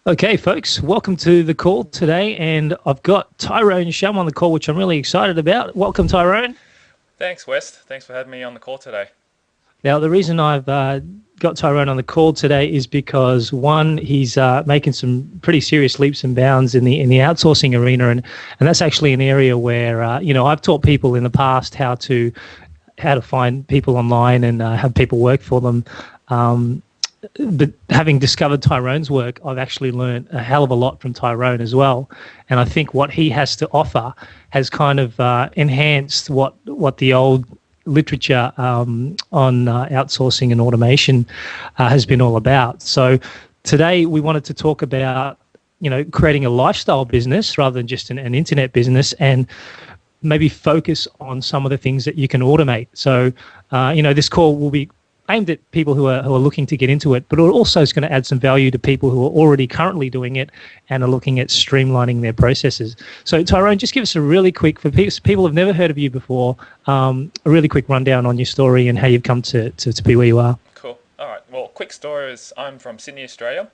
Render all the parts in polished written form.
Okay, folks, welcome to the call today. And I've got Tyrone Shum on the call, which I'm really excited about. Welcome, Tyrone. Thanks, West. Thanks for having me on the call today. Now, the reason I've got Tyrone on the call today is because one, he's making some pretty serious leaps and bounds in the outsourcing arena, and that's actually an area where I've taught people in the past how to find people online and have people work for them. Um, but having discovered Tyrone's work, I've actually learned a hell of a lot from Tyrone as well. And I think what he has to offer has kind of enhanced what the old literature on outsourcing and automation has been all about. So today we wanted to talk about creating a lifestyle business rather than just an internet business, and maybe focus on some of the things that you can automate. So this call will be aimed at people who are looking to get into it, but it also is going to add some value to people who are already currently doing it and are looking at streamlining their processes. So Tyrone, just give us a really quick, for people who've never heard of you before, a really quick rundown on your story and how you've come to be where you are. Cool. All right. Well, quick story is I'm from Sydney, Australia,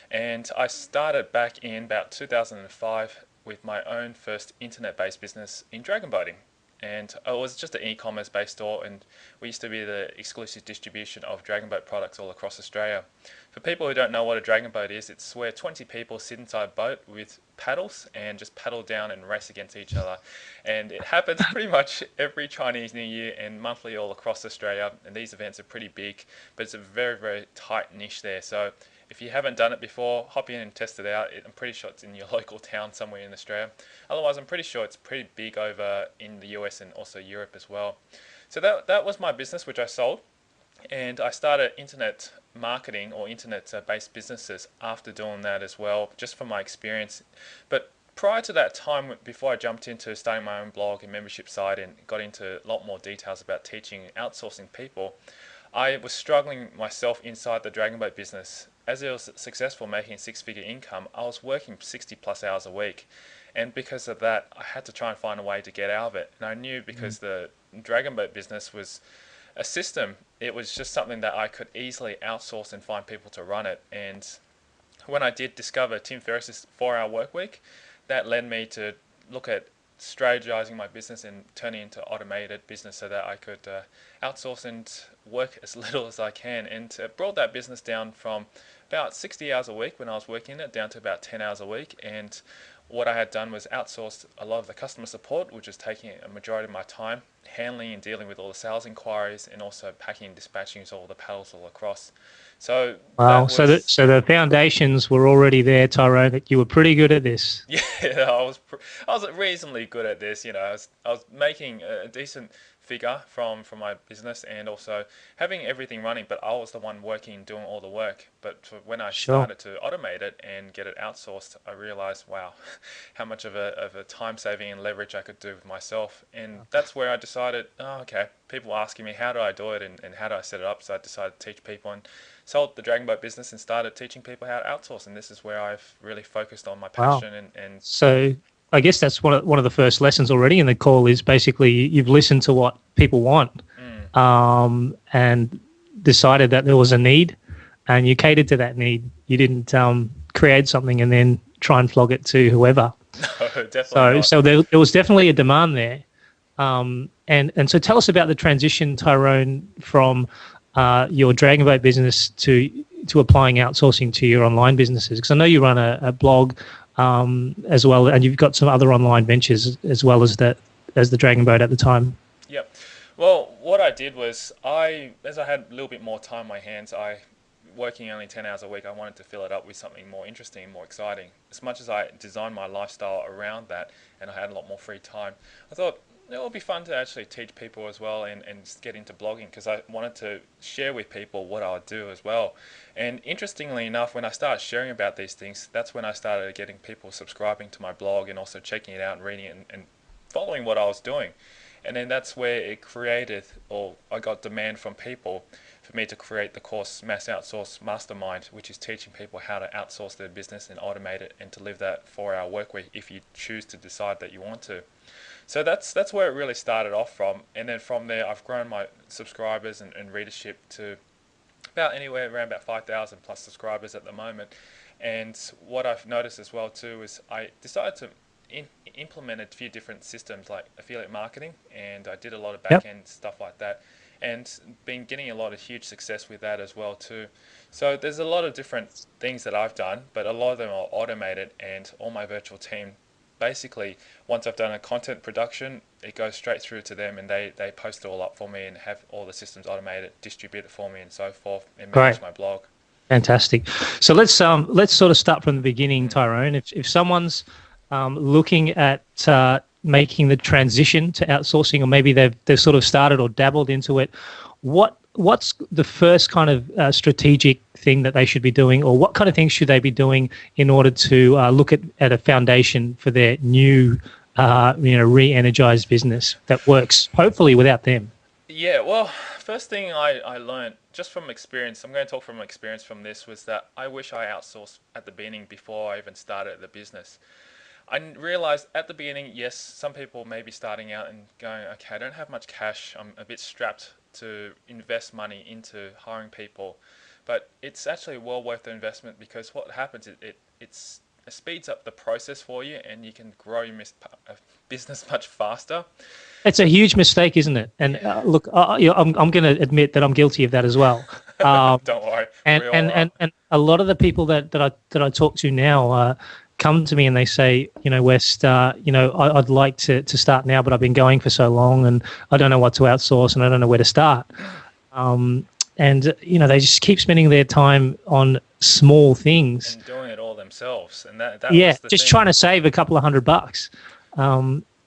and I started back in about 2005 with my own first internet-based business in dragon boating. And it was just an e-commerce based store, and we used to be the exclusive distribution of dragon boat products all across Australia. For people who don't know what a dragon boat is, it's where 20 people sit inside a boat with paddles and just paddle down and race against each other. And it happens pretty much every Chinese New Year and monthly all across Australia. And these events are pretty big, but it's a very, very tight niche there. So if you haven't done it before, hop in and test it out. I'm pretty sure it's in your local town somewhere in Australia. Otherwise, I'm pretty sure it's pretty big over in the US and also Europe as well. So that was my business, which I sold. And I started internet marketing or internet based businesses after doing that as well, just from my experience. But prior to that time, before I jumped into starting my own blog and membership site and got into a lot more details about teaching and outsourcing people, I was struggling myself inside the Dragon Boat business. As I was successful making six-figure income, I was working 60 plus hours a week. And because of that, I had to try and find a way to get out of it. And I knew because the Dragon Boat business was a system, it was just something that I could easily outsource and find people to run it. And when I did discover Tim Ferriss's 4-hour work week, that led me to look at strategizing my business and turning into automated business so that I could outsource and work as little as I can, and brought that business down from about 60 hours a week when I was working it down to about 10 hours a week. And what I had done was outsourced a lot of the customer support, which was taking a majority of my time, handling and dealing with all the sales inquiries and also packing and dispatching all the paddles all across. So Wow. that So the was so the foundations were already there, Tyrone. That you were pretty good at this. yeah, I was reasonably good at this. I was making a decent figure from my business and also having everything running, but I was the one working, doing all the work. But when I Sure. started to automate it and get it outsourced, I realized, wow, how much of a time saving and leverage I could do with myself. And that's where I decided, oh, okay, people were asking me, how do I do it and how do I set it up? So I decided to teach people and sold the Dragon Boat business and started teaching people how to outsource. And this is where I've really focused on my Wow. passion and So I guess that's one of the first lessons already in the call is basically you've listened to what people want, mm, and decided that there was a need, and you catered to that need. You didn't create something and then try and flog it to whoever. no, definitely So not. so there was definitely a demand there. And so tell us about the transition, Tyrone, from your Dragon Boat business to applying outsourcing to your online businesses. Because I know you run a blog as well, and you've got some other online ventures as well as the Dragon Boat at the time. Yep. Well, what I did was as I had a little bit more time on my hands, working only 10 hours a week, I wanted to fill it up with something more interesting, more exciting. As much as I designed my lifestyle around that and I had a lot more free time, I thought it would be fun to actually teach people as well and get into blogging because I wanted to share with people what I would do as well. And interestingly enough, when I started sharing about these things, that's when I started getting people subscribing to my blog and also checking it out and reading it and following what I was doing. And then that's where it created, or I got demand from people for me to create the course Mass Outsource Mastermind, which is teaching people how to outsource their business and automate it and to live that 4-hour work week if you choose to decide that you want to. So that's where it really started off from. And then from there, I've grown my subscribers and readership to about anywhere around about 5,000 plus subscribers at the moment. And what I've noticed as well too is I decided to implement a few different systems like affiliate marketing, and I did a lot of Yep. back end stuff like that, and been getting a lot of huge success with that as well too. So there's a lot of different things that I've done, but a lot of them are automated, and all my virtual team basically, once I've done a content production, it goes straight through to them, and they post it all up for me and have all the systems automated, distribute it for me and so forth, and Great. manage my blog. Fantastic. So let's sort of start from the beginning, Mm. Tyrone. If someone's looking at making the transition to outsourcing, or maybe they've sort of started or dabbled into it, what's the first kind of strategic thing that they should be doing, or what kind of things should they be doing in order to look at a foundation for their new re-energized business that works hopefully without them? Yeah, well, first thing I learned just from experience, I'm going to talk from experience from this, was that I wish I outsourced at the beginning before I even started the business. I realized at the beginning, yes, some people may be starting out and going, okay, I don't have much cash. I'm a bit strapped to invest money into hiring people. But it's actually well worth the investment, because what happens is it speeds up the process for you, and you can grow your business much faster. It's a huge mistake, isn't it? And Yeah, look, I'm going to admit that I'm guilty of that as well. don't worry, And we all and are. and and a lot of the people that I talk to now come to me and they say, West, I'd like to start now, but I've been going for so long, and I don't know what to outsource, and I don't know where to start. Um, and they just keep spending their time on small things. And doing it all themselves, and that Yeah, was the just thing. trying to save a couple of $100,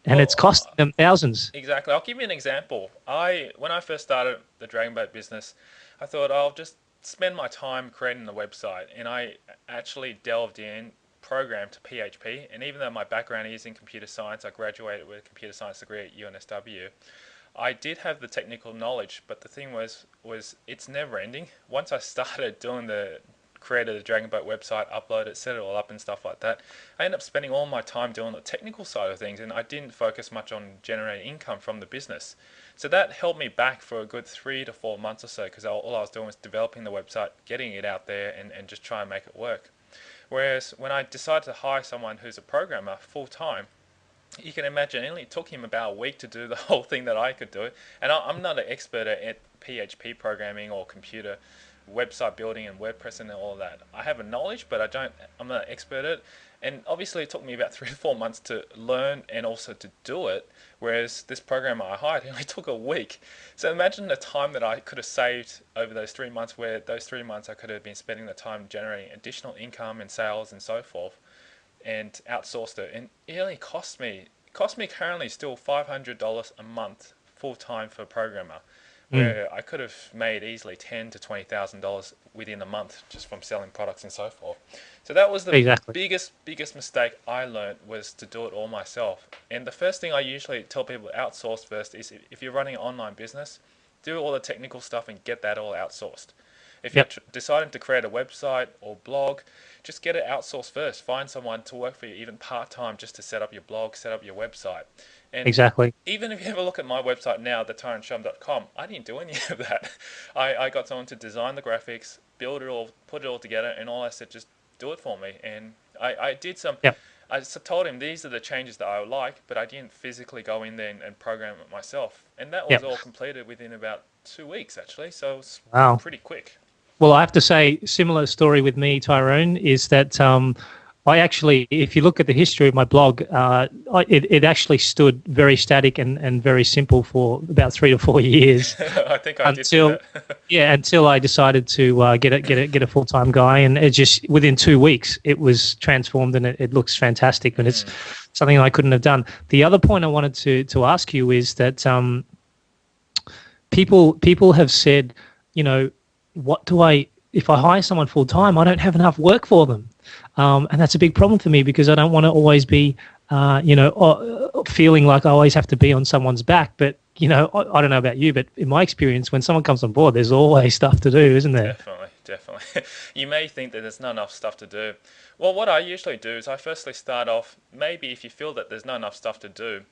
and it's Well, costing them thousands. exactly. I'll give you an example. When I first started the Dragon Boat business, I thought I'll just spend my time creating the website, and I actually delved in, programmed to PHP, and even though my background is in computer science, I graduated with a computer science degree at UNSW. I did have the technical knowledge, but the thing was it's never ending. Once I started doing created a Dragon Boat website, uploaded it, set it all up and stuff like that, I ended up spending all my time doing the technical side of things, and I didn't focus much on generating income from the business. So that held me back for a good 3 to 4 months or so, because all I was doing was developing the website, getting it out there, and just trying to make it work. Whereas when I decided to hire someone who's a programmer full time, you can imagine it only took him about a week to do the whole thing that I could do. And I'm not an expert at PHP programming or computer website building and WordPress and all of that. I have a knowledge, but I'm not an expert at it. And obviously it took me about 3 to 4 months to learn and also to do it. Whereas this programmer I hired, it only took a week. So imagine the time that I could have saved over those 3 months, where those 3 months I could have been spending the time generating additional income and sales and so forth, and outsourced it. And it only cost me currently still $500 a month full time for a programmer, Mm, where I could have made easily $10,000 to $20,000 within a month just from selling products and so forth. So that was the exactly. biggest mistake I learned, was to do it all myself. And the first thing I usually tell people to outsource first is, if you're running an online business, do all the technical stuff and get that all outsourced. If you're Yep. deciding to create a website or blog, just get it outsourced first. Find someone to work for you, even part time, just to set up your blog, set up your website. And Exactly. even if you have a look at my website now, thetyroneshum.com, I didn't do any of that. I got someone to design the graphics, build it all, put it all together, and all I said, just do it for me. And I did some. Yep. I told him these are the changes that I would like, but I didn't physically go in there and program it myself. And that was Yep. all completed within about 2 weeks, actually. So it was Wow. pretty quick. Well, I have to say, similar story with me, Tyrone, is that I actually, if you look at the history of my blog, it actually stood very static and very simple for about 3 to 4 years I think I did see until, that. yeah, until I decided to get a full time guy, and it just within 2 weeks it was transformed, and it looks fantastic, and it's Mm. something I couldn't have done. The other point I wanted to ask you is that people have said, you know, what do I if I hire someone full time, I don't have enough work for them, and that's a big problem for me because I don't want to always be, feeling like I always have to be on someone's back. But I don't know about you, but in my experience, when someone comes on board, there's always stuff to do, isn't there? Definitely, definitely. You may think that there's not enough stuff to do. Well, what I usually do is I firstly start off, maybe if you feel that there's not enough stuff to do,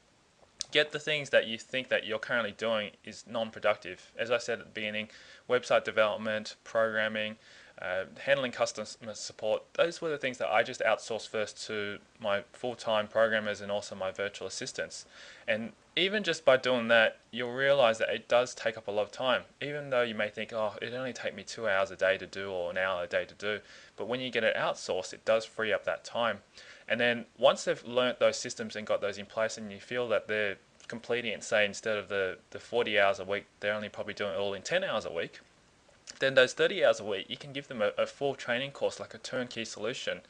get the things that you think that you're currently doing is non-productive. As I said at the beginning, website development, programming, handling customer support. Those were the things that I just outsourced first to my full-time programmers and also my virtual assistants. And even just by doing that, you'll realize that it does take up a lot of time. Even though you may think, oh, it only take me 2 hours a day to do or an hour a day to do. But when you get it outsourced, it does free up that time. And then once they've learnt those systems and got those in place, and you feel that they're completing it, say instead of the 40 hours a week, they're only probably doing it all in 10 hours a week, then those 30 hours a week, you can give them a full training course, like a turnkey solution.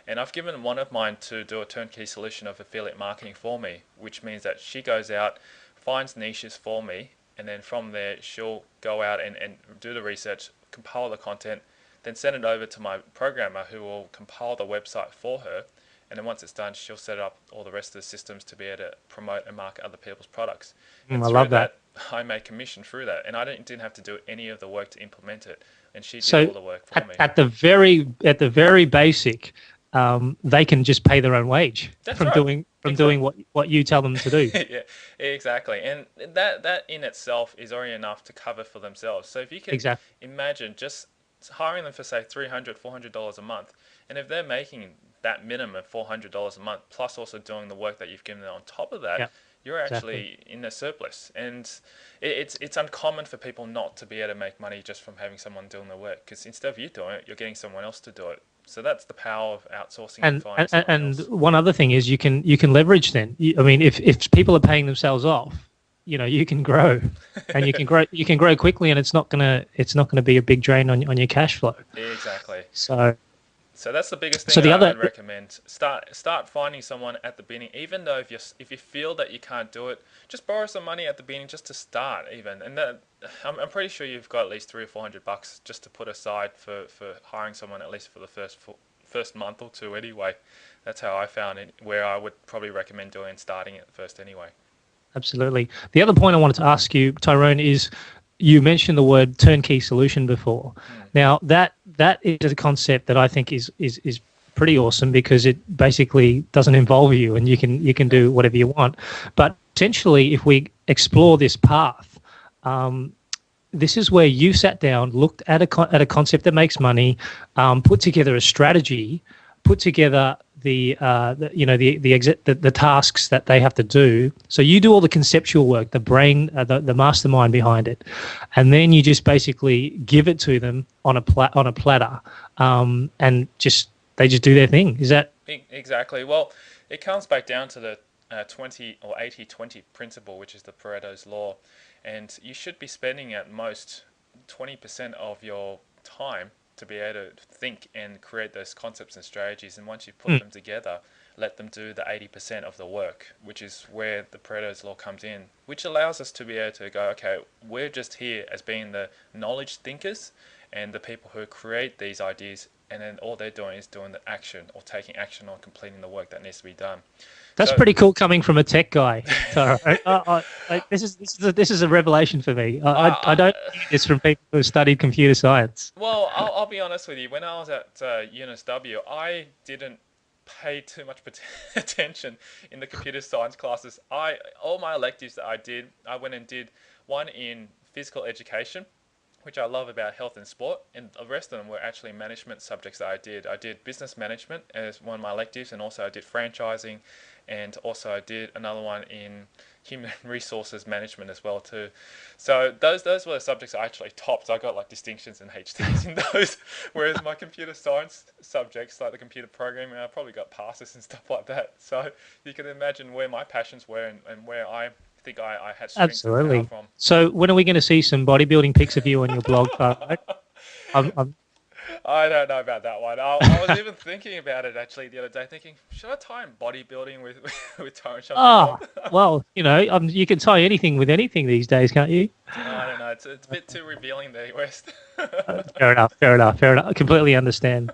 And I've given one of mine to do a turnkey solution of affiliate marketing for me, which means that she goes out, finds niches for me, and then from there she'll go out and do the research, compile the content, then send it over to my programmer who will compile the website for her. And then once it's done, she'll set up all the rest of the systems to be able to promote and market other people's products. And I love that. I made commission through that, and I didn't have to do any of the work to implement it, and she did all the work for me. At the very basic, they can just pay their own wage doing what you tell them to do. Yeah, exactly. And that in itself is already enough to cover for themselves. So if you can imagine just hiring them for say $300, $400 a month, and if they're making that minimum of $400 a month, plus also doing the work that you've given them on top of that, you're actually in a surplus. And it's uncommon for people not to be able to make money just from having someone doing the work, because instead of you doing it, you're getting someone else to do it. So that's the power of outsourcing. And one other thing is you can leverage then. I mean, if people are paying themselves off, you can grow, and you can grow quickly, and it's not gonna be a big drain on your cash flow. Exactly. So that's the biggest thing I would recommend. Start finding someone at the beginning, even though if you feel that you can't do it, just borrow some money at the beginning just to start even. And I'm pretty sure you've got at least $300 or $400 just to put aside for hiring someone, at least for the first month or two anyway. That's how I found it, where I would probably recommend doing and starting it first anyway. Absolutely. The other point I wanted to ask you, Tyrone, is you mentioned the word turnkey solution before. Now that is a concept that I think is pretty awesome, because it basically doesn't involve you, and you can do whatever you want. But essentially, if we explore this path, this is where you sat down, looked at a concept that makes money, put together a strategy, put together the tasks that they have to do. So you do all the conceptual work, the brain, the mastermind behind it, and then you just basically give it to them on a platter, and they just do their thing. Is that exactly? Well, it comes back down to the 20 or 80-20 principle, which is the Pareto's law, and you should be spending at most 20% of your time to be able to think and create those concepts and strategies. And once you put them together, let them do the 80% of the work, which is where the Pareto's law comes in, which allows us to be able to go, okay, we're just here as being the knowledge thinkers and the people who create these ideas, and then all they're doing is doing the action or taking action on completing the work that needs to be done. That's pretty cool coming from a tech guy. This is a revelation for me. I don't hear this from people who studied computer science. Well, I'll be honest with you. When I was at UNSW, I didn't pay too much attention in the computer science classes. All my electives that I did, I went and did one in physical education, which I love about health and sport, and the rest of them were actually management subjects that I did. I did business management as one of my electives, and also I did franchising, and also I did another one in human resources management as well too. So those were the subjects I actually topped. I got like distinctions and HTs in those, whereas my computer science subjects, like the computer programming, I probably got passes and stuff like that. So you can imagine where my passions were and where I think I had strength. Absolutely. From. So when are we going to see some bodybuilding pics of you on your blog? I don't know about that one. I was even thinking about it actually the other day, thinking, should I tie in bodybuilding with Tyrone Shum? Oh, well, you can tie anything with anything these days, can't you? I don't know. It's a bit too revealing there, West. Fair enough. I completely understand.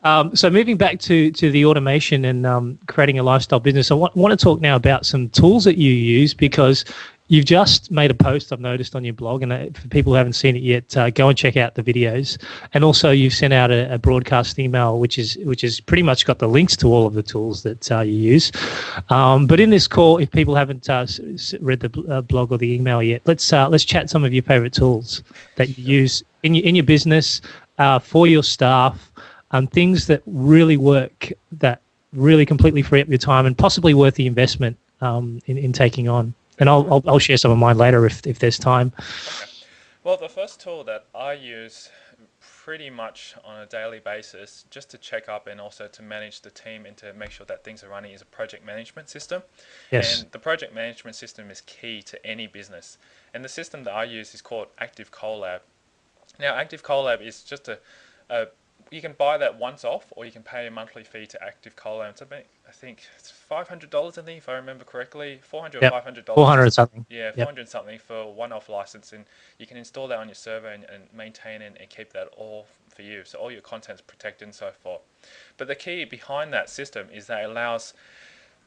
So moving back to the automation and creating a lifestyle business, I want to talk now about some tools that you use, because you've just made a post I've noticed on your blog, and for people who haven't seen it yet, go and check out the videos. And also, you've sent out a broadcast email, which is pretty much got the links to all of the tools that you use. But in this call, if people haven't read the blog or the email yet, let's chat some of your favorite tools that you use in your business, for your staff, things that really work, that really completely free up your time and possibly worth the investment in taking on. And Very good. I'll share some of mine later if there's time. Okay. Well, the first tool that I use pretty much on a daily basis just to check up and also to manage the team and to make sure that things are running is a project management system. Yes. And the project management system is key to any business. And the system that I use is called Active Collab. Now, Active Collab is just a you can buy that once off, or you can pay a monthly fee to Active Collab. It's about, I think it's $500. I think if I remember correctly, 400 or Yep. $500 400 just something. yeah, Yep. 400 something for one-off license, and you can install that on your server and maintain and keep that all for you. So all your content's protected and so forth. But the key behind that system is that it allows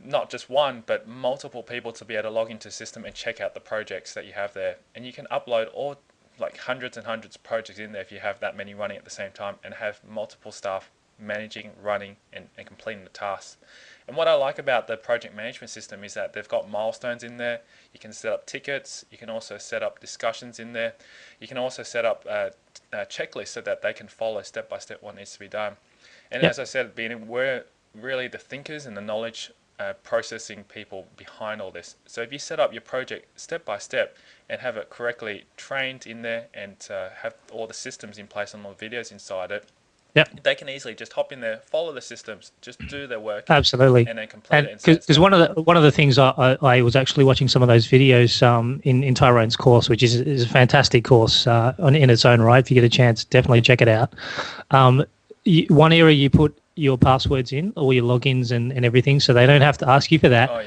not just one, but multiple people to be able to log into the system and check out the projects that you have there. And you can upload all like hundreds and hundreds of projects in there if you have that many running at the same time, and have multiple staff managing, running, and completing the tasks. And what I like about the project management system is that they've got milestones in there. You can set up tickets. You can also set up discussions in there. You can also set up checklists so that they can follow step by step what needs to be done. And Yep. as I said, we're really the thinkers and the knowledge processing people behind all this. So if you set up your project step by step and have it correctly trained in there, and have all the systems in place and all the videos inside it, Yep. they can easily just hop in there, follow the systems, just do their work, Absolutely. and then complete And it and set it because down. one of the things I was actually watching some of those videos in Tyrone's course, which is a fantastic course in its own right. If you get a chance, definitely check it out. One area you put your passwords in, all your logins and everything, so they don't have to ask you for that. Oh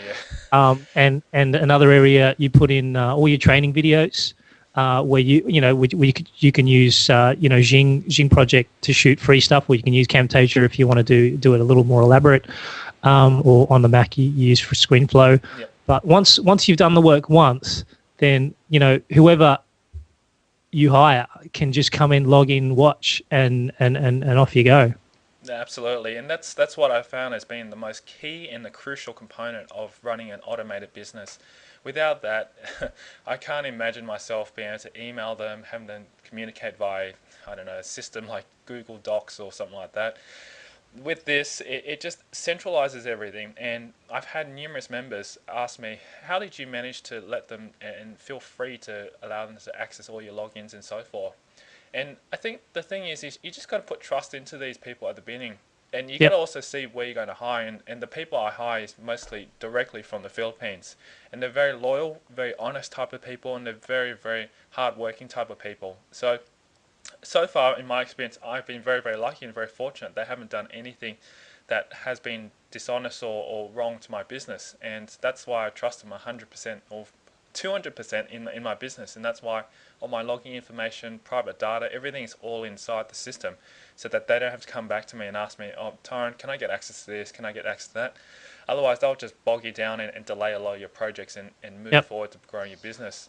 yeah, And another area you put in all your training videos, where you can use Jing Project to shoot free stuff, or you can use Camtasia if you want to do it a little more elaborate, or on the Mac you use for ScreenFlow. yeah. But once you've done the work once, then whoever you hire can just come in, log in, watch, and off you go. Absolutely, and that's what I found has been the most key and the crucial component of running an automated business. Without that, I can't imagine myself being able to email them, having them communicate via, I don't know, a system like Google Docs or something like that. With this, it just centralizes everything. And I've had numerous members ask me, how did you manage to let them and feel free to allow them to access all your logins and so forth? And I think the thing is you just got to put trust into these people at the beginning. And you got to Yep. also see where you're going to hire. And the people I hire is mostly directly from the Philippines. And they're very loyal, very honest type of people, and they're very, very hard-working type of people. So far, in my experience, I've been very, very lucky and very fortunate. They haven't done anything that has been dishonest or wrong to my business. And that's why I trust them 100% or 200% in my business. And that's why all my logging information, private data, everything is all inside the system, so that they don't have to come back to me and ask me, oh, Tyrone, can I get access to this? Can I get access to that? Otherwise, they'll just bog you down and delay a lot of your projects and move Yep. forward to growing your business.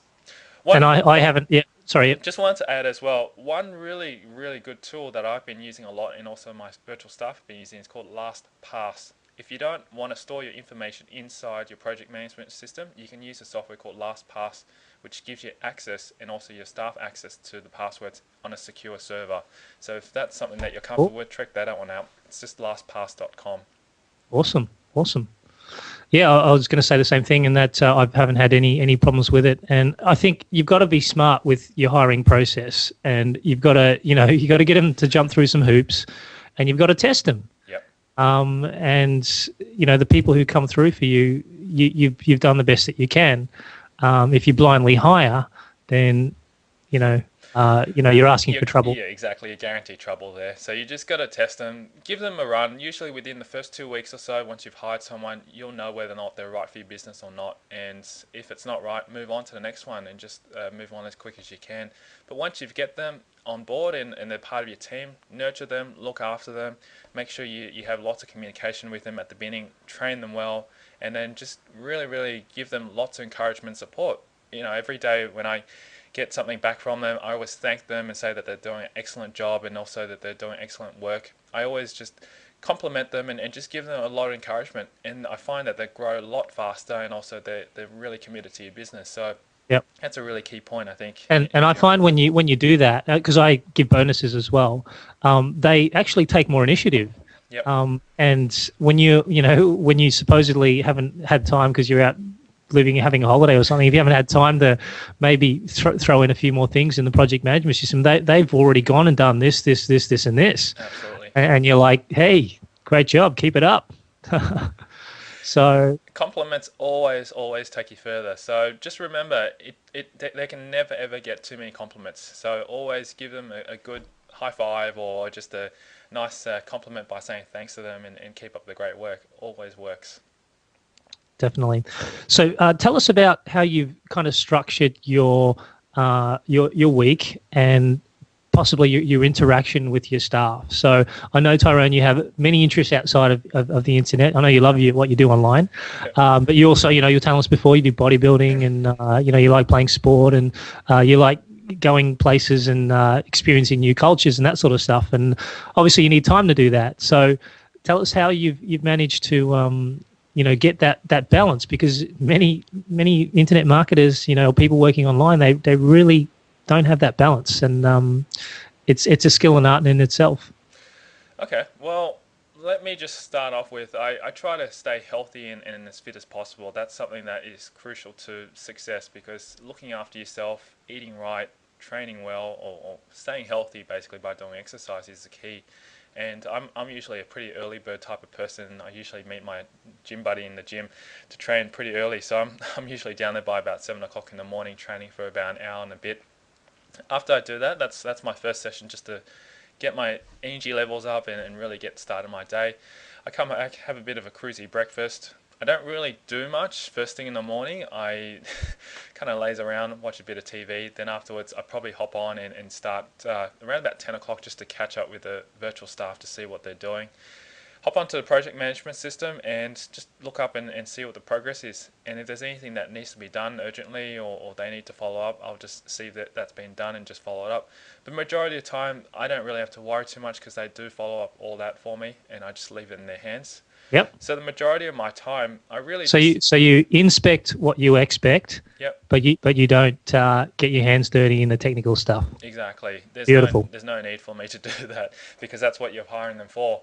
And One I haven't. Yeah. Sorry. Just wanted to add as well, one really, really good tool that I've been using a lot, and also my virtual staff have been using, is called LastPass. If you don't want to store your information inside your project management system, you can use a software called LastPass, which gives you access and also your staff access to the passwords on a secure server. So if that's something that you're Oh, comfortable with, check that one out. It's just lastpass.com. awesome. Awesome. Yeah, I was going to say the same thing, in that I haven't had any problems with it. And I think you've got to be smart with your hiring process, and you've got to you got to get them to jump through some hoops, and you've got to test them. Yep. And the people who come through for you've done the best that you can. If you blindly hire, then you know you're asking for trouble. Yeah, exactly. You guarantee trouble there. So you just got to test them, give them a run. Usually within the first 2 weeks or so, once you've hired someone, you'll know whether or not they're right for your business or not. And if it's not right, move on to the next one and just move on as quick as you can. But once you've get them on board and they're part of your team, nurture them, look after them, make sure you have lots of communication with them at the beginning, train them well, and then just really, really give them lots of encouragement and support. Every day when I get something back from them, I always thank them and say that they're doing an excellent job, and also that they're doing excellent work. I always just compliment them and just give them a lot of encouragement, and I find that they grow a lot faster, and also they're really committed to your business. So Yep. That's a really key point, I think. And I find when you do that, because I give bonuses as well, they actually take more initiative. Yep. And when when you supposedly haven't had time because you're out living, having a holiday or something, if you haven't had time to maybe throw in a few more things in the project management system, they've already gone and done this, and this. Absolutely. And you're like, hey, great job, keep it up. So Compliments always take you further. So just remember, they can never ever get too many compliments. So always give them a good high five or just a nice compliment by saying thanks to them, and keep up the great work. Always works. definitely. So tell us about how you've kind of structured your week and possibly your interaction with your staff. So I know, Tyrone, you have many interests outside of the internet. I know you love what you do online, but you also, you're telling us before you do bodybuilding and, you like playing sport and you like going places and experiencing new cultures and that sort of stuff. And obviously you need time to do that. So tell us how you've managed to, get that balance, because many internet marketers, people working online, they really don't have that balance, and it's a skill and art in itself. Okay, well, let me just start off with I try to stay healthy and as fit as possible. That's something that is crucial to success, because looking after yourself, eating right, training well, or staying healthy basically by doing exercise is the key. And I'm usually a pretty early bird type of person. I usually meet my gym buddy in the gym to train pretty early. So I'm usually down there by about 7 o'clock in the morning, training for about an hour and a bit. After I do that, that's my first session, just to get my energy levels up and really get started my day. I have a bit of a cruisy breakfast. I don't really do much first thing in the morning. I kind of laze around, watch a bit of TV. Then afterwards, I probably hop on and start around about 10 o'clock just to catch up with the virtual staff to see what they're doing. Hop onto the project management system and just look up and see what the progress is. And if there's anything that needs to be done urgently or they need to follow up, I'll just see that that's been done and just follow it up. The majority of the time, I don't really have to worry too much because they do follow up all that for me, and I just leave it in their hands. Yep. So the majority of my time, I really you inspect what you expect. Yep. But you don't get your hands dirty in the technical stuff. Exactly. Beautiful. There's no need for me to do that, because that's what you're hiring them for.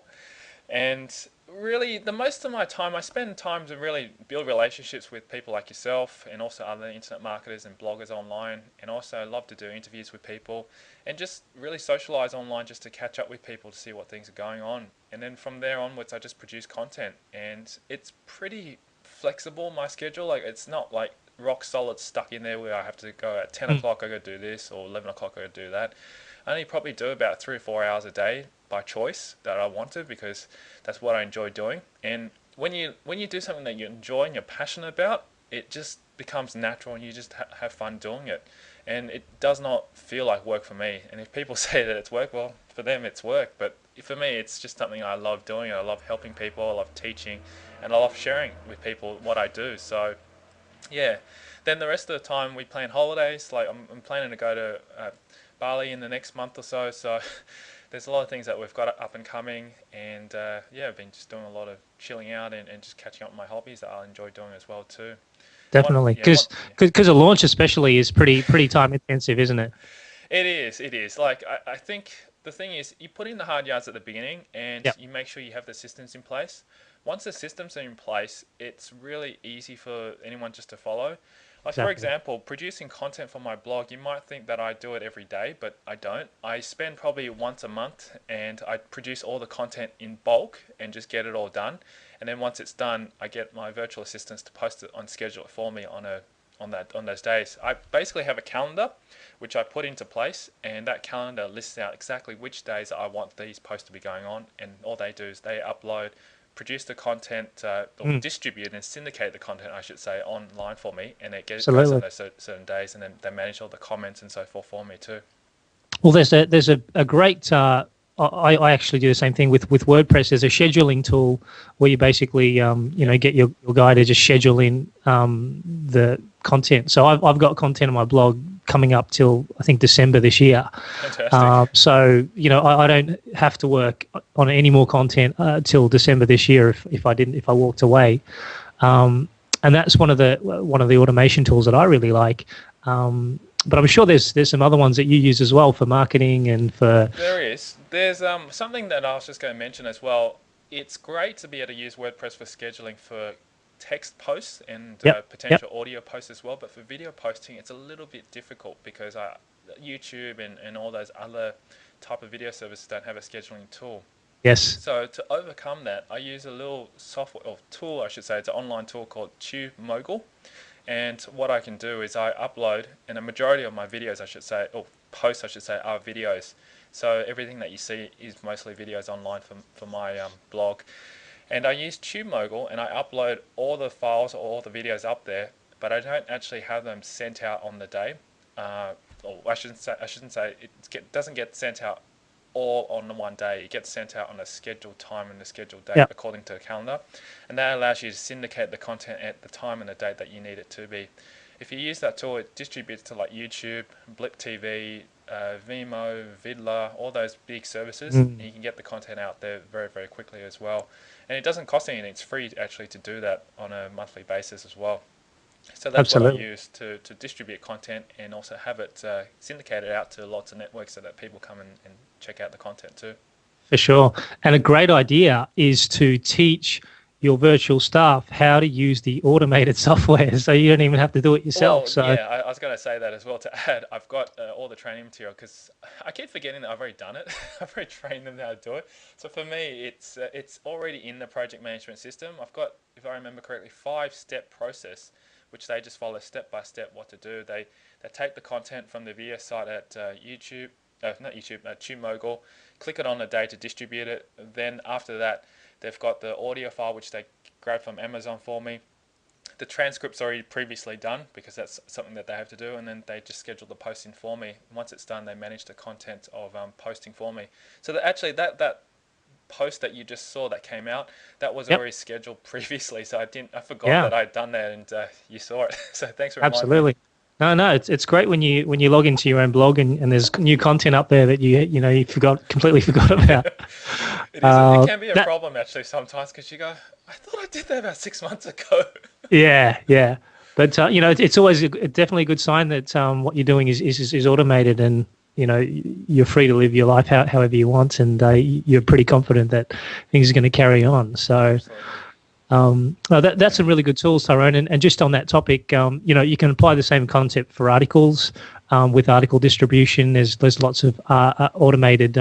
And really, the most of my time, I spend time to really build relationships with people like yourself and also other internet marketers and bloggers online. And also love to do interviews with people and just really socialize online, just to catch up with people to see what things are going on. And then from there onwards, I just produce content. And it's pretty flexible, my schedule. Like, it's not like rock solid stuck in there where I have to go at 10 o'clock, I go do this, or 11 o'clock, I go do that. I only probably do about 3 or 4 hours a day by choice that I want to, because that's what I enjoy doing. And when you do something that you enjoy and you're passionate about, it just becomes natural and you just have fun doing it. And it does not feel like work for me. And if people say that it's work, well, for them it's work. But for me, it's just something I love doing. I love helping people, I love teaching, and I love sharing with people what I do. So yeah, then the rest of the time we plan holidays. Like I'm planning to go to Bali in the next month or so. So there's a lot of things that we've got up and coming, and I've been just doing a lot of chilling out and just catching up on my hobbies that I enjoy doing as well too. Definitely, because a launch especially is pretty time intensive, isn't it? It is. Like, I think the thing is, you put in the hard yards at the beginning, and you make sure you have the systems in place. Once the systems are in place, it's really easy for anyone just to follow. Like, for example, producing content for my blog, you might think that I do it every day, but I don't. I spend probably once a month, and I produce all the content in bulk and just get it all done. And then once it's done, I get my virtual assistants to post it on schedule for me on those days. I basically have a calendar which I put into place, and that calendar lists out exactly which days I want these posts to be going on, and all they do is they upload, produce the content, or distribute and syndicate the content, I should say, online for me, and it goes on those certain days, and then they manage all the comments and so forth for me too. Well, there's a great. I actually do the same thing with WordPress. There's a scheduling tool where you basically get your guy to just schedule in the content. So I've got content on my blog coming up till I think December this year. Fantastic. So I don't have to work on any more content till December this year if I walked away. and that's one of the automation tools that I really like. But I'm sure there's some other ones that you use as well for marketing and for. There is. There's something that I was just going to mention as well. It's great to be able to use WordPress for scheduling for text posts and Yep. Yep. potential audio posts as well. But for video posting, it's a little bit difficult because YouTube and all those other type of video services don't have a scheduling tool. Yes. So to overcome that, I use a little software or tool, I should say. It's an online tool called TubeMogul. And what I can do is I upload, and a majority of my videos, I should say, or posts, I should say, are videos. So everything that you see is mostly videos online for my blog. And I use TubeMogul, and I upload all the files or all the videos up there, but I don't actually have them sent out on the day. Or I shouldn't say it doesn't get sent out all on one day. It gets sent out on a scheduled time and a scheduled date according to the calendar, and that allows you to syndicate the content at the time and the date that you need it to be. If you use that tool, it distributes to like YouTube, Blip TV, Vimeo, Vidler, all those big services, and you can get the content out there very, very quickly as well. And it doesn't cost anything. It's free actually to do that on a monthly basis as well. So that's what I use to distribute content and also have it syndicated out to lots of networks so that people come and check out the content too. For sure. And a great idea is to teach your virtual staff how to use the automated software so you don't even have to do it yourself. Well, yeah, I was going to say that as well to add. I've got all the training material because I keep forgetting that I've already done it. I've already trained them how to do it. So for me, it's already in the project management system. I've got, if I remember correctly, 5-step process which they just follow step by step what to do. They take the content from the video site at TubeMogul, click it on a day to distribute it. Then after that, they've got the audio file which they grab from Amazon for me. The transcript's already previously done because that's something that they have to do, and then they just schedule the posting for me. Once it's done, they manage the content of posting for me. So that post that you just saw that came out, that was already scheduled previously, so I forgot that I'd done that, and you saw it. So thanks for reminding me. Absolutely. No, it's great when you log into your own blog and there's new content up there that you completely forgot about. It can be a problem actually sometimes because you go, I thought I did that about 6 months ago. Yeah. But it's always definitely a good sign that what you're doing is automated, and you're free to live your life however you want, and you're pretty confident that things are going to carry on. So that's some really good tools, Tyrone. And just on that topic, you can apply the same concept for articles with article distribution. There's lots of automated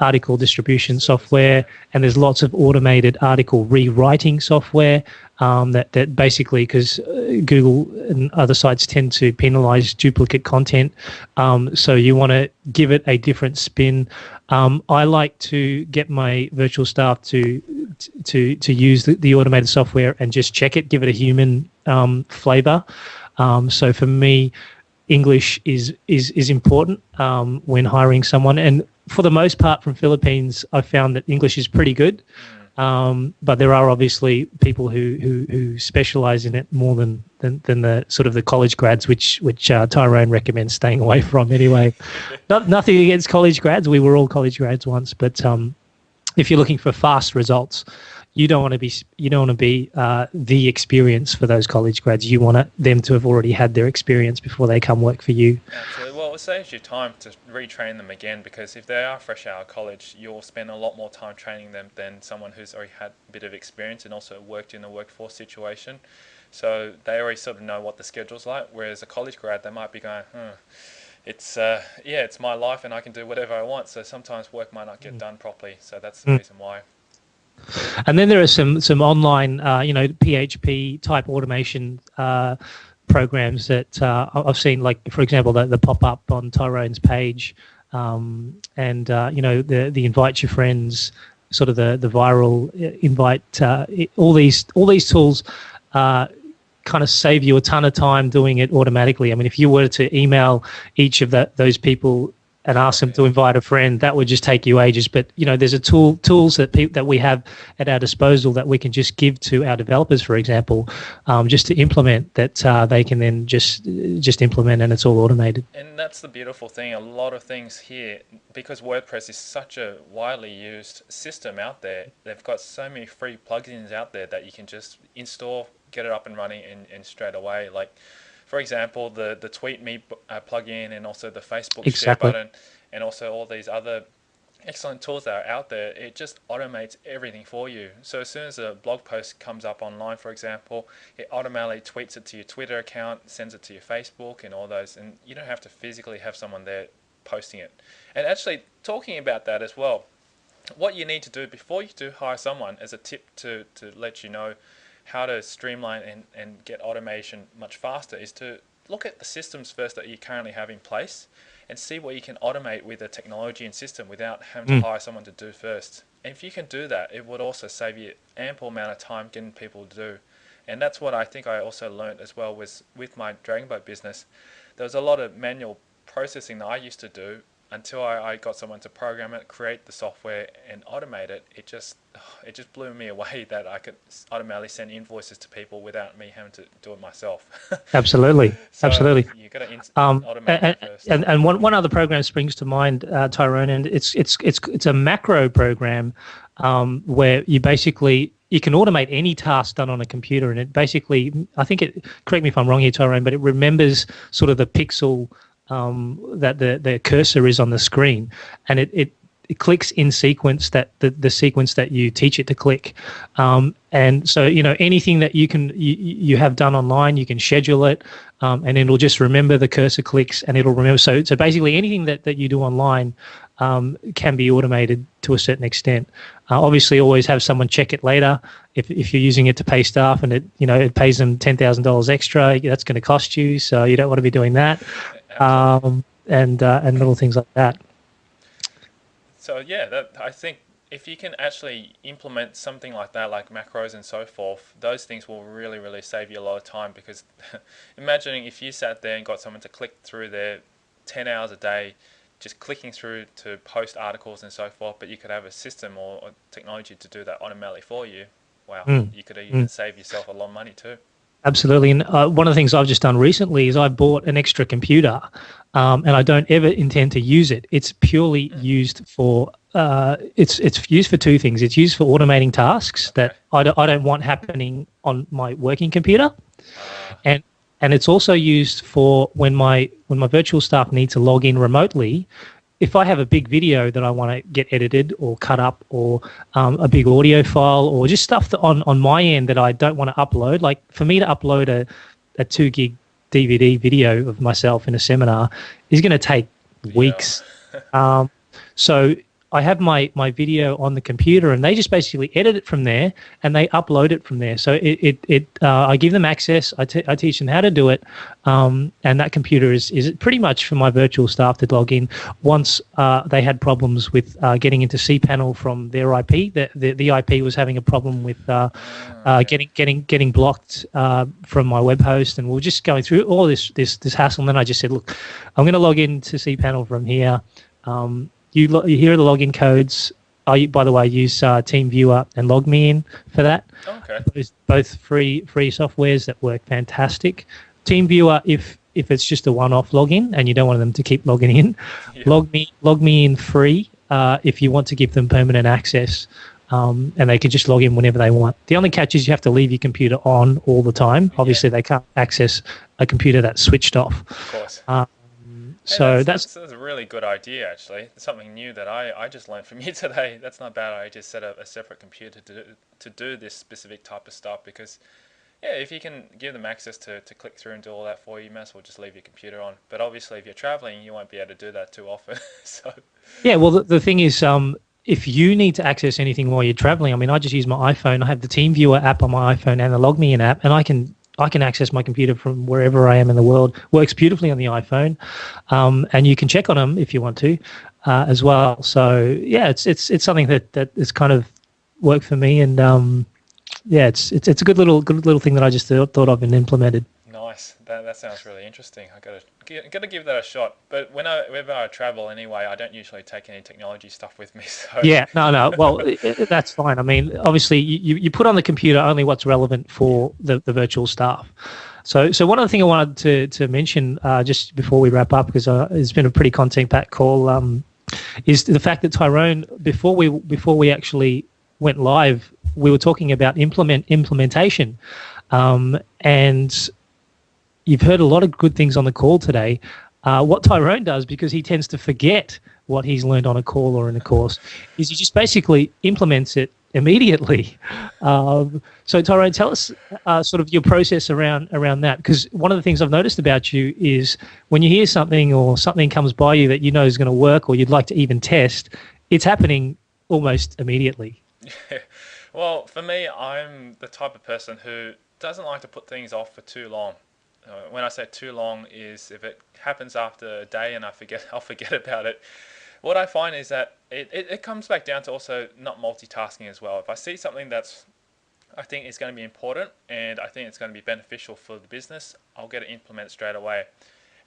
article distribution software, and there's lots of automated article rewriting software that basically, because Google and other sites tend to penalize duplicate content, so you want to give it a different spin. I like to get my virtual staff to use the automated software and just check it, give it a human flavor. So for me, English is important when hiring someone, and for the most part from Philippines, I found that English is pretty good. But there are obviously people who specialize in it more than the sort of the college grads, which Tyrone recommends staying away from anyway. Nothing against college grads. We were all college grads once, but if you're looking for fast results, you don't want to be the experience for those college grads. You want them to have already had their experience before they come work for you. Absolutely. Well, it saves you time to retrain them again, because if they are fresh out of college, you'll spend a lot more time training them than someone who's already had a bit of experience and also worked in the workforce situation. So they already sort of know what the schedule's like, whereas a college grad, they might be going, it's my life and I can do whatever I want. So sometimes work might not get done properly. So that's the reason why. And then there are some online, PHP type automation programs that I've seen, like, for example, the pop-up on Tyrone's page, and the invite your friends, sort of the viral invite. All these tools kind of save you a ton of time doing it automatically. I mean, if you were to email each of those people and ask them to invite a friend, that would just take you ages. But there's tools that we have at our disposal that we can just give to our developers, for example, just to implement that. They can then just implement, and it's all automated. And that's the beautiful thing. A lot of things here, because WordPress is such a widely used system out there, they've got so many free plugins out there that you can just install, get it up and running, and straight away. Like, for example, the Tweet Me plugin, and also the Facebook share button, and also all these other excellent tools that are out there. It just automates everything for you. So as soon as a blog post comes up online, for example, it automatically tweets it to your Twitter account, sends it to your Facebook, and all those, and you don't have to physically have someone there posting it. And actually, talking about that as well, what you need to do before you do hire someone, as a tip to let you know how to streamline and get automation much faster, is to look at the systems first that you currently have in place and see what you can automate with the technology and system without having to hire someone to do first. And if you can do that, it would also save you ample amount of time getting people to do. And that's what I think I also learned as well was with my Dragon Boat business. There was a lot of manual processing that I used to do until I got someone to program it, create the software, and automate it. It just blew me away that I could automatically send invoices to people without me having to do it myself. Absolutely, so absolutely. You got to automate it first. And one other program springs to mind, Tyrone, and it's a macro program where you can automate any task done on a computer, and it basically, correct me if I'm wrong here, Tyrone, but it remembers sort of the pixel that the cursor is on the screen, and it clicks in sequence, that the sequence that you teach it to click, and so anything that you have done online, you can schedule it, and it'll just remember the cursor clicks, and it'll remember. So basically anything that you do online can be automated to a certain extent. Obviously, always have someone check it later. If you're using it to pay staff and it pays them $10,000 extra, that's going to cost you. So you don't want to be doing that, and little things like that. So yeah, I think if you can actually implement something like that, like macros and so forth, those things will really, really save you a lot of time. Because imagining if you sat there and got someone to click through there 10 hours a day, just clicking through to post articles and so forth, but you could have a system or technology to do that automatically for you. Wow, you could even save yourself a lot of money too. Absolutely. And one of the things I've just done recently is I bought an extra computer, and I don't ever intend to use it. It's purely used for it's used for two things. It's used for automating tasks that I don't want happening on my working computer, and it's also used for when my virtual staff need to log in remotely. If I have a big video that I want to get edited or cut up, or a big audio file, or just stuff that on my end that I don't want to upload, like for me to upload a 2 gig DVD video of myself in a seminar is going to take weeks. So I have my video on the computer, and they just basically edit it from there, and they upload it from there. So I give them access. I teach them how to do it, and that computer is pretty much for my virtual staff to log in. Once they had problems with getting into cPanel from their IP, the IP was having a problem with getting blocked from my web host, and we were just going through all this hassle. And then I just said, look, I'm going to log into cPanel from here. Here are the login codes. I, by the way, use TeamViewer and LogMeIn for that. Okay. Both free softwares that work fantastic. TeamViewer, if it's just a one-off login and you don't want them to keep logging in, LogMeIn free if you want to give them permanent access, and they can just log in whenever they want. The only catch is you have to leave your computer on all the time. Obviously, they can't access a computer that's switched off. Of course. So that's a really good idea, actually. It's something new that I just learned from you today. That's not bad. I just set up a separate computer to do this specific type of stuff, because, yeah, if you can give them access to click through and do all that for you, you might as well just leave your computer on. But obviously, if you're traveling, you won't be able to do that too often. So yeah, well, the thing is, if you need to access anything while you're traveling, I mean, I just use my iPhone. I have the TeamViewer app on my iPhone and the LogMeIn app, and I can access my computer from wherever I am in the world. Works beautifully on the iPhone, and you can check on them if you want to, as well. So yeah, it's something that is kind of worked for me, and yeah, it's a good little thing that I just thought of and implemented. nice. That sounds really interesting. I gotta give that a shot. But whenever I travel anyway, I don't usually take any technology stuff with me. So Yeah, no, no. Well, that's fine. I mean, obviously, you put on the computer only what's relevant for the virtual staff. So one other thing I wanted to mention just before we wrap up, because it's been a pretty content-packed call, is the fact that Tyrone, before we actually went live, we were talking about implementation, and you've heard a lot of good things on the call today. What Tyrone does, because he tends to forget what he's learned on a call or in a course, is he just basically implements it immediately. So Tyrone, tell us sort of your process around that, because one of the things I've noticed about you is when you hear something or something comes by you that you know is going to work or you'd like to even test, it's happening almost immediately. well, for me, I'm the type of person who doesn't like to put things off for too long. When I say too long is if it happens after a day and I'll forget about it. What I find is that it comes back down to also not multitasking as well. If I see something that's I think is going to be important and I think it's going to be beneficial for the business, I'll get it implemented straight away.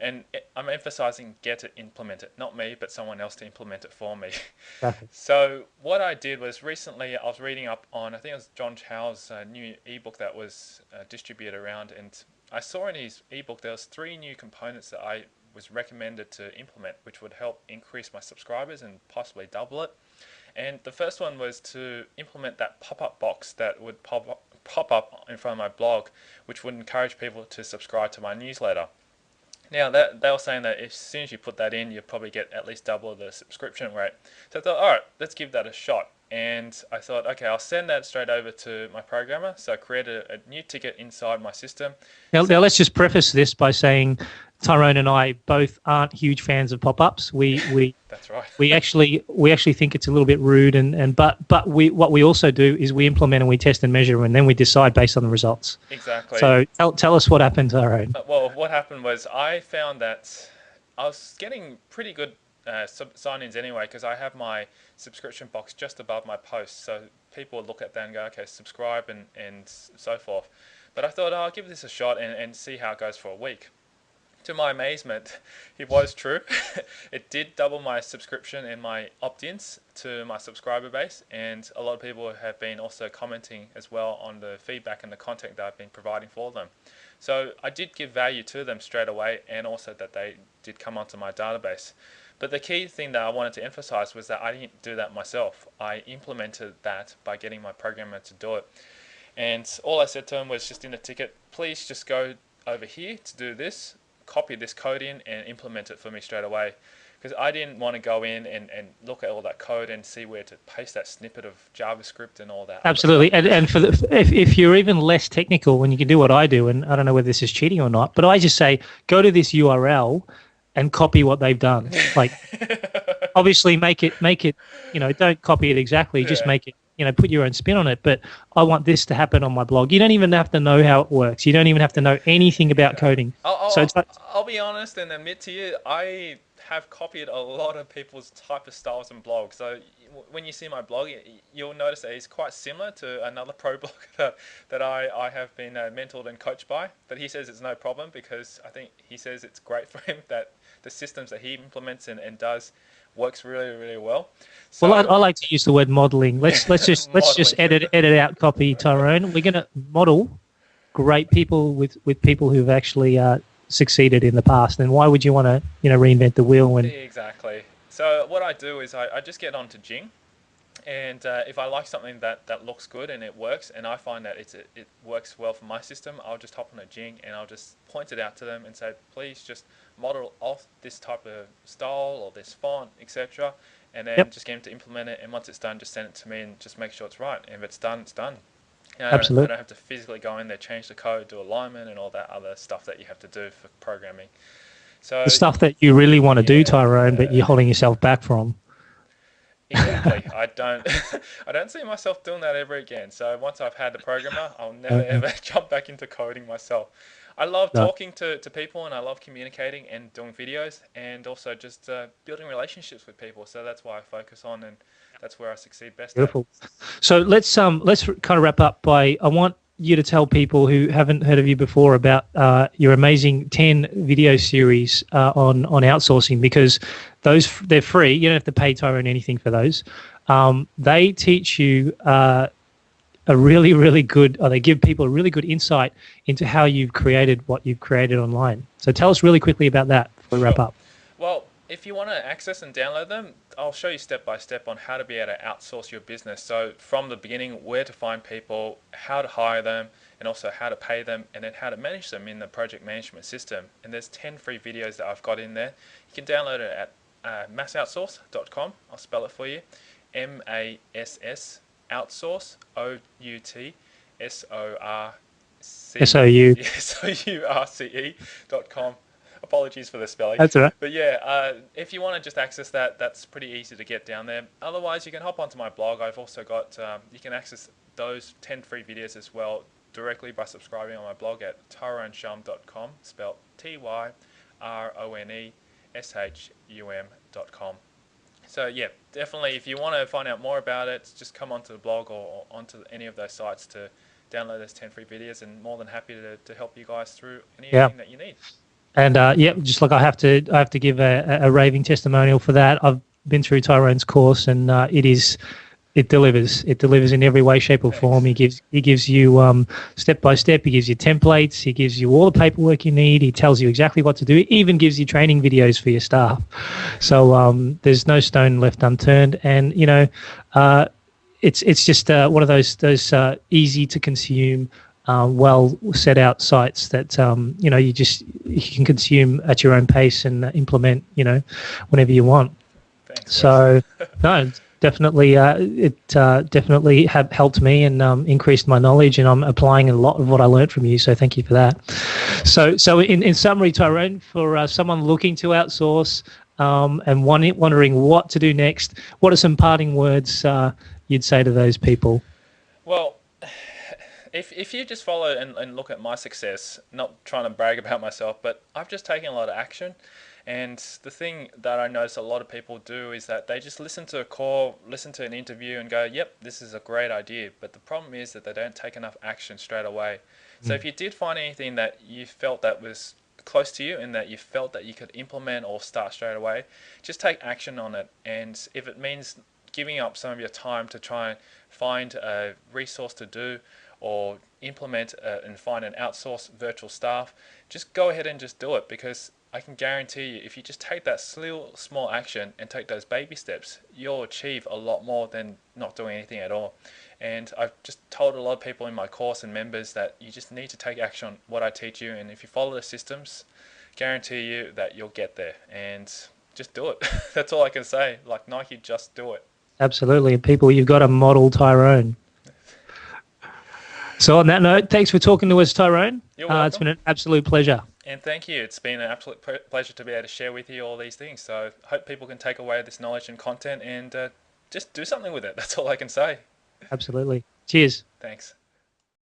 And I'm emphasizing get it implemented, not me, but someone else to implement it for me. Exactly. So what I did was recently I was reading up on, I think it was John Chow's new ebook that was distributed around, and I saw in his ebook there was 3 new components that I was recommended to implement, which would help increase my subscribers and possibly double it. And the first one was to implement that pop-up box that would pop up in front of my blog, which would encourage people to subscribe to my newsletter. Now, they were saying that as soon as you put that in, you'll probably get at least double the subscription rate. So I thought, all right, let's give that a shot. And I thought, okay, I'll send that straight over to my programmer. So I created a new ticket inside my system. Now let's just preface this by saying Tyrone and I both aren't huge fans of pop-ups. We That's right. we actually think it's a little bit rude, but what we also do is we implement and we test and measure, and then we decide based on the results. Exactly. So tell us what happened, Tyrone. Well, what happened was I found that I was getting pretty good sign-ins anyway, because I have my subscription box just above my post, so people would look at that and go, okay, subscribe and so forth. But I thought, oh, I'll give this a shot and see how it goes for a week. To my amazement, it was true. It did double my subscription and my opt-ins to my subscriber base, and a lot of people have been also commenting as well on the feedback and the content that I've been providing for them. So I did give value to them straight away, and also that they did come onto my database. But the key thing that I wanted to emphasize was that I didn't do that myself. I implemented that by getting my programmer to do it. And all I said to him was just in the ticket, please just go over here to do this, copy this code in and implement it for me straight away. Because I didn't want to go in and look at all that code and see where to paste that snippet of JavaScript and all that. Absolutely, and for if you're even less technical, when you can do what I do, and I don't know whether this is cheating or not, but I just say go to this URL and copy what they've done. Like, obviously, make it. Don't copy it exactly. Just make it. Put your own spin on it. But I want this to happen on my blog. You don't even have to know how it works. You don't even have to know anything about coding. I'll be honest and admit to you, I have copied a lot of people's type of styles and blogs. So when you see my blog, you'll notice that it's quite similar to another pro blogger that I have been mentored and coached by. But he says it's no problem, because I think he says it's great for him that the systems that he implements and does works really, really well. So, well, I like to use the word modeling. Let's just edit out copy, Tyrone. We're going to model great people with people who've actually succeeded in the past. And why would you want to reinvent the wheel when? Exactly. So what I do is I just get onto Jing, and if I like something that looks good and it works, and I find that it works well for my system, I'll just hop on a Jing and I'll just point it out to them and say, please just model off this type of style or this font, etc. And then just get them to implement it. And once it's done, just send it to me and just make sure it's right. And if it's done, it's done. Absolutely. I don't have to physically go in there, change the code, do alignment, and all that other stuff that you have to do for programming. So the stuff that you really want to do, Tyrone, but you're holding yourself back from. Exactly. I don't see myself doing that ever again. So once I've had the programmer, I'll never ever jump back into coding myself. I love talking to people, and I love communicating and doing videos, and also just building relationships with people. So that's why I focus on, and that's where I succeed best. Beautiful. So let's kind of wrap up by, I want you to tell people who haven't heard of you before about your amazing 10 video series on outsourcing, because they're free. You don't have to pay Tyrone anything for those. They teach you a really, really good, or they give people a really good insight into how you've created what you've created online. So tell us really quickly about that before we wrap Sure. up. Well, if you want to access and download them, I'll show you step by step on how to be able to outsource your business. So from the beginning, where to find people, how to hire them, and also how to pay them, and then how to manage them in the project management system. And there's 10 free videos that I've got in there. You can download it at massoutsource.com. I'll spell it for you. MASS outsource, SOU. SOURCE.com. Apologies for the spelling. That's all right. But yeah, if you want to just access that, that's pretty easy to get down there. Otherwise, you can hop onto my blog. I've also got, you can access those 10 free videos as well directly by subscribing on my blog at tyroneshum.com, spelled TYRONESHUM.com. So yeah, definitely if you want to find out more about it, just come onto the blog or onto any of those sites to download those 10 free videos, and more than happy to help you guys through anything that you need. And yeah, just like I have to give a raving testimonial for that. I've been through Tyrone's course, and it delivers. It delivers in every way, shape, or form. Thanks. He gives you step by step. He gives you templates. He gives you all the paperwork you need. He tells you exactly what to do. He even gives you training videos for your staff. So there's no stone left unturned. And it's just one of those easy to consume, well set out sites that you can consume at your own pace and implement whenever you want. Thanks. So no, definitely it definitely have helped me and increased my knowledge, and I'm applying a lot of what I learned from you, so thank you for that. So in summary, Tyrone, for someone looking to outsource and wondering what to do next, what are some parting words you'd say to those people? Well, if you just follow and look at my success, not trying to brag about myself, but I've just taken a lot of action. And the thing that I notice a lot of people do is that they just listen to a call, listen to an interview and go, yep, this is a great idea. But the problem is that they don't take enough action straight away. So if you did find anything that you felt that was close to you and that you felt that you could implement or start straight away, just take action on it. And if it means giving up some of your time to try and find a resource to do, or implement and find an outsourced virtual staff, just go ahead and just do it, because I can guarantee you, if you just take that small action and take those baby steps, you'll achieve a lot more than not doing anything at all. And I've just told a lot of people in my course and members that you just need to take action on what I teach you, and if you follow the systems, guarantee you that you'll get there. And just do it. That's all I can say. Like Nike, just do it. Absolutely. People, you've got to model Tyrone. So on that note, thanks for talking to us, Tyrone. You're welcome. It's been an absolute pleasure. And thank you. It's been an absolute pleasure to be able to share with you all these things. So I hope people can take away this knowledge and content and just do something with it. That's all I can say. Absolutely. Cheers. Thanks.